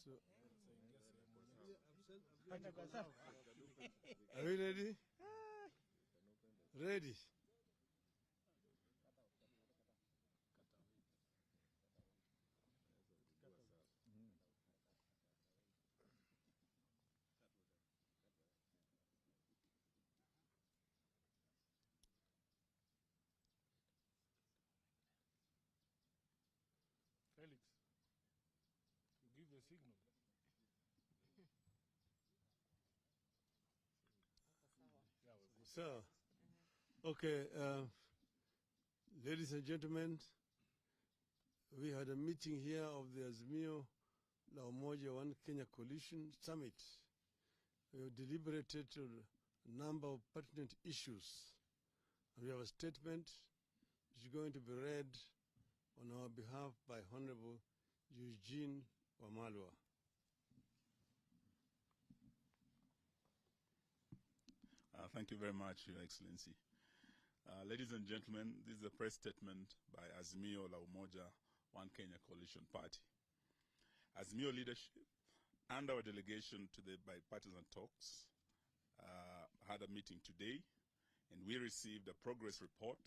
So, are we ready? Ready. Felix, you give a signal. So, okay, ladies and gentlemen, we had a meeting here of the Azimio La Umoja One Kenya Coalition Summit. We deliberated a number of pertinent issues. And we have a statement which is going to be read on our behalf by Honorable Eugene Wamalwa. Thank you very much, Your Excellency. Ladies and gentlemen, this is a press statement by Azimio La Umoja One Kenya Coalition Party. Azimio leadership and our delegation to the bipartisan talks had a meeting today, and we received a progress report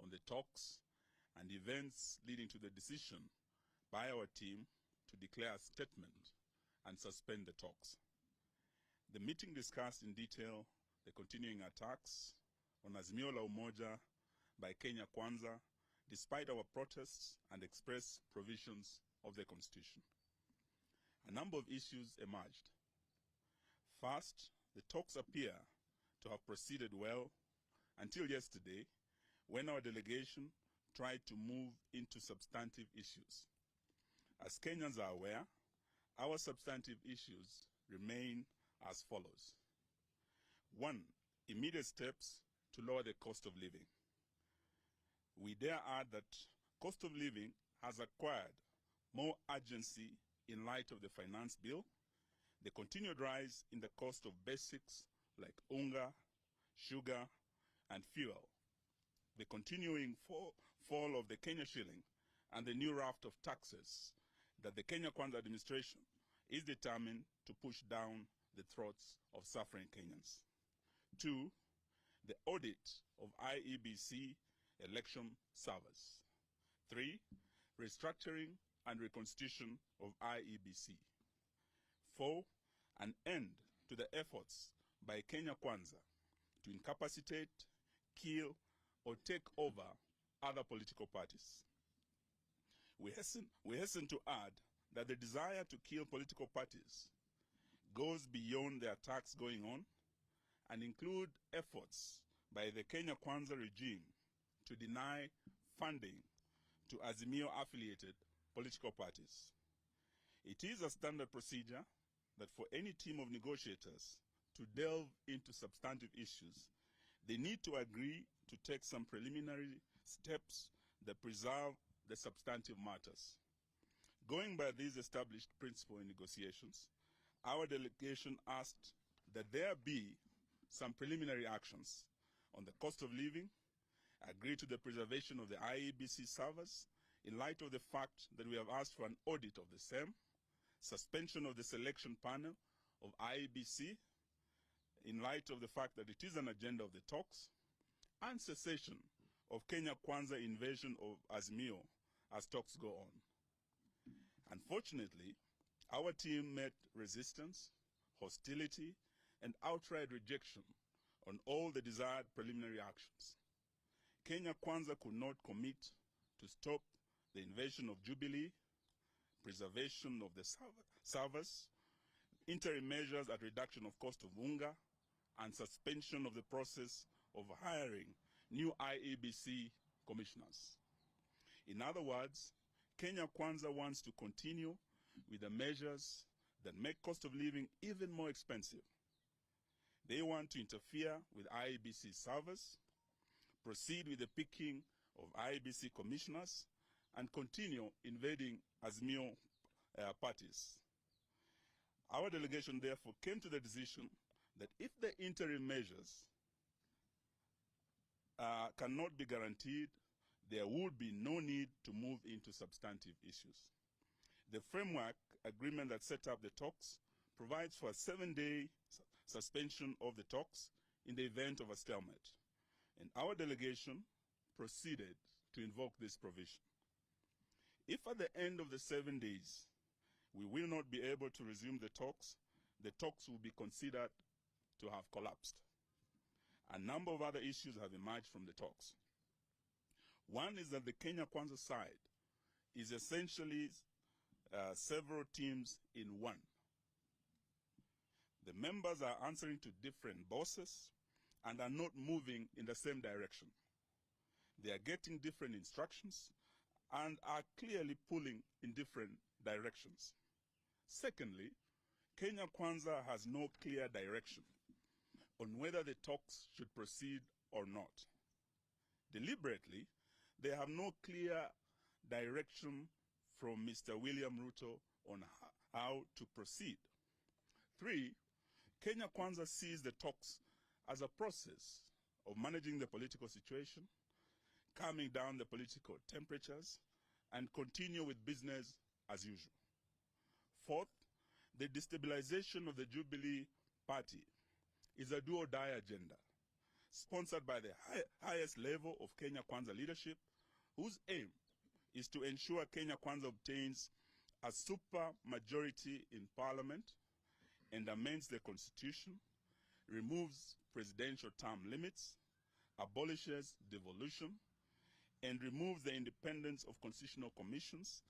on the talks and events leading to the decision by our team to declare a statement and suspend the talks. The meeting discussed in detail the continuing attacks on Azimio La Umoja by Kenya Kwanza, despite our protests and express provisions of the Constitution. A number of issues emerged. First, the talks appear to have proceeded well until yesterday, when our delegation tried to move into substantive issues. As Kenyans are aware, our substantive issues remain as follows. 1. Immediate steps to lower the cost of living. We dare add that cost of living has acquired more urgency in light of the finance bill, the continued rise in the cost of basics like unga, sugar, and fuel, the continuing fall of the Kenya shilling, and the new raft of taxes that the Kenya Kwanza administration is determined to push down the throats of suffering Kenyans. 2. The audit of IEBC election servers. 3. Restructuring and reconstitution of IEBC. 4. An end to the efforts by Kenya Kwanza to incapacitate, kill, or take over other political parties. We hasten to add that the desire to kill political parties goes beyond the attacks going on and include efforts by the Kenya Kwanza regime to deny funding to Azimio-affiliated political parties. It is a standard procedure that for any team of negotiators to delve into substantive issues, they need to agree to take some preliminary steps that preserve the substantive matters. Going by these established principles in negotiations, our delegation asked that there be some preliminary actions on the cost of living, agree to the preservation of the IEBC servers in light of the fact that we have asked for an audit of the same, suspension of the selection panel of IEBC in light of the fact that it is an agenda of the talks, and cessation of Kenya Kwanza invasion of Azimio as talks go on. Unfortunately, our team met resistance, hostility, and outright rejection on all the desired preliminary actions. Kenya Kwanza could not commit to stop the invasion of Jubilee, preservation of the servers, interim measures at reduction of cost of unga, and suspension of the process of hiring new IEBC commissioners. In other words, Kenya Kwanza wants to continue with the measures that make cost of living even more expensive. They want to interfere with IEBC servers, proceed with the picking of IEBC commissioners, and continue invading Azimio parties. Our delegation therefore came to the decision that if the interim measures cannot be guaranteed, there would be no need to move into substantive issues. The framework agreement that set up the talks provides for a 7-day suspension of the talks in the event of a stalemate. And our delegation proceeded to invoke this provision. If at the end of the 7 days we will not be able to resume the talks will be considered to have collapsed. A number of other issues have emerged from the talks. One is that the Kenya Kwanza side is essentially several teams in one. The members are answering to different bosses and are not moving in the same direction. They are getting different instructions and are clearly pulling in different directions. Secondly, Kenya Kwanza has no clear direction on whether the talks should proceed or not. Deliberately, they have no clear direction from Mr. William Ruto on how to proceed. 3, Kenya Kwanza sees the talks as a process of managing the political situation, calming down the political temperatures, and continue with business as usual. 4th, the destabilization of the Jubilee Party is a do-or-die agenda, sponsored by the highest level of Kenya Kwanza leadership, whose aim is to ensure Kenya Kwanza obtains a super majority in parliament and amends the constitution, removes presidential term limits, abolishes devolution, and removes the independence of constitutional commissions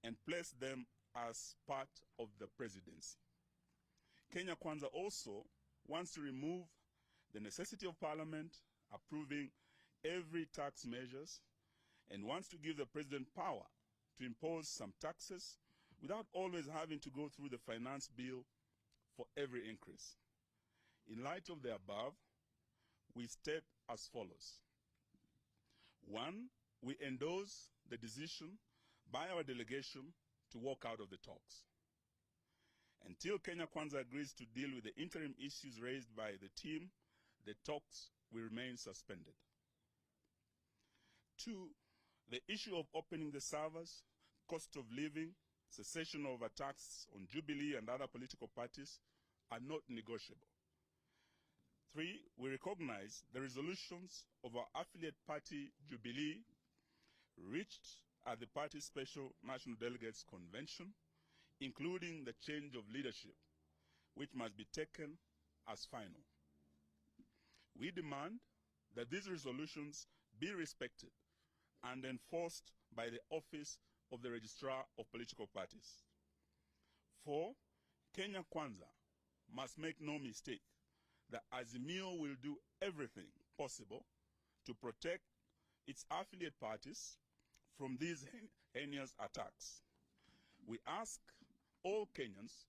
and place them as part of the presidency. Kenya Kwanza also wants to remove the necessity of parliament approving every tax measures and wants to give the president power to impose some taxes without always having to go through the finance bill for every increase. In light of the above, we state as follows. 1, we endorse the decision by our delegation to walk out of the talks. Until Kenya Kwanza agrees to deal with the interim issues raised by the team, the talks will remain suspended. 2, the issue of opening the servers, cost of living, cessation of attacks on Jubilee and other political parties are not negotiable. 3, we recognize the resolutions of our affiliate party, Jubilee, reached at the party's Special National Delegates Convention, including the change of leadership, which must be taken as final. We demand that these resolutions be respected and enforced by the Office of the Registrar of Political Parties. 4, Kenya Kwanza must make no mistake that Azimio will do everything possible to protect its affiliate parties from these heinous attacks. We ask all Kenyans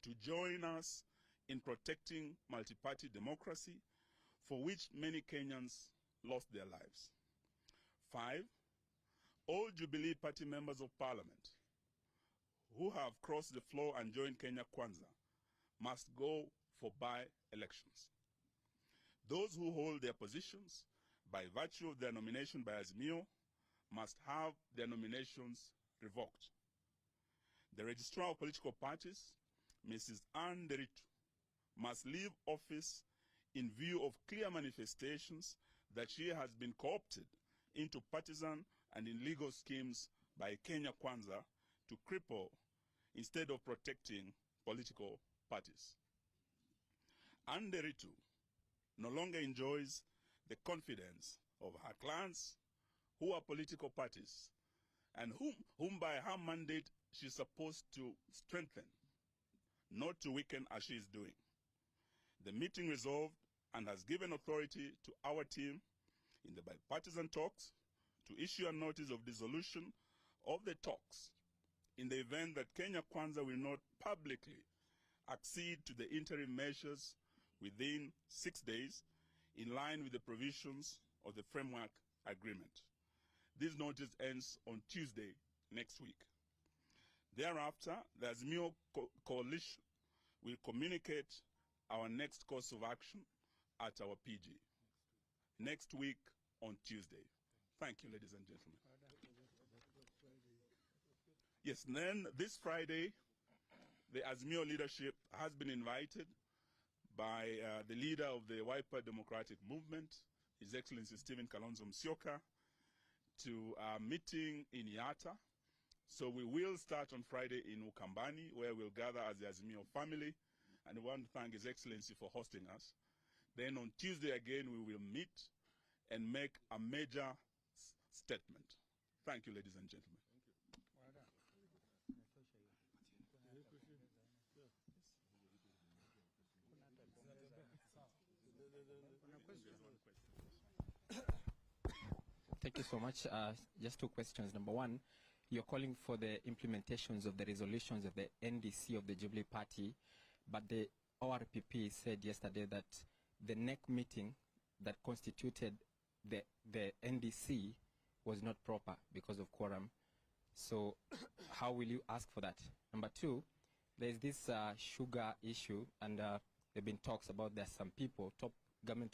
to join us in protecting multi-party democracy, for which many Kenyans lost their lives. 5, all Jubilee Party members of Parliament who have crossed the floor and joined Kenya Kwanza must go for by-elections. Those who hold their positions by virtue of their nomination by Azimio must have their nominations revoked. The Registrar of Political Parties, Mrs. Anne Deritu, must leave office in view of clear manifestations that she has been co-opted into partisan and illegal schemes by Kenya Kwanza to cripple instead of protecting political parties. Anne Deritu no longer enjoys the confidence of her clans, who are political parties, and whom by her mandate she is supposed to strengthen, not to weaken as she is doing. The meeting resolved and has given authority to our team in the bipartisan talks to issue a notice of dissolution of the talks in the event that Kenya Kwanza will not publicly accede to the interim measures within 6 days in line with the provisions of the framework agreement. This notice ends on Tuesday next week. Thereafter, the Azimio coalition will communicate our next course of action at our PG next week on Tuesday. Thank you, ladies and gentlemen. Yes, then this Friday, the Azimio leadership has been invited by the leader of the Wiper Democratic Movement, His Excellency Stephen Kalonzo Musyoka, to a meeting in Yatta. So we will start on Friday in Ukambani, where we'll gather as the Azimio family, and we want to thank His Excellency for hosting us. Then on Tuesday again, we will meet and make a major statement. Thank you, ladies and gentlemen. Thank you so much. Just two questions. Number one, you're calling for the implementations of the resolutions of the NDC of the Jubilee Party, but the ORPP said yesterday that the NEC meeting that constituted the NDC was not proper because of quorum. So how will you ask for that? Number two, there's this sugar issue, and there have been talks about there's some people, top government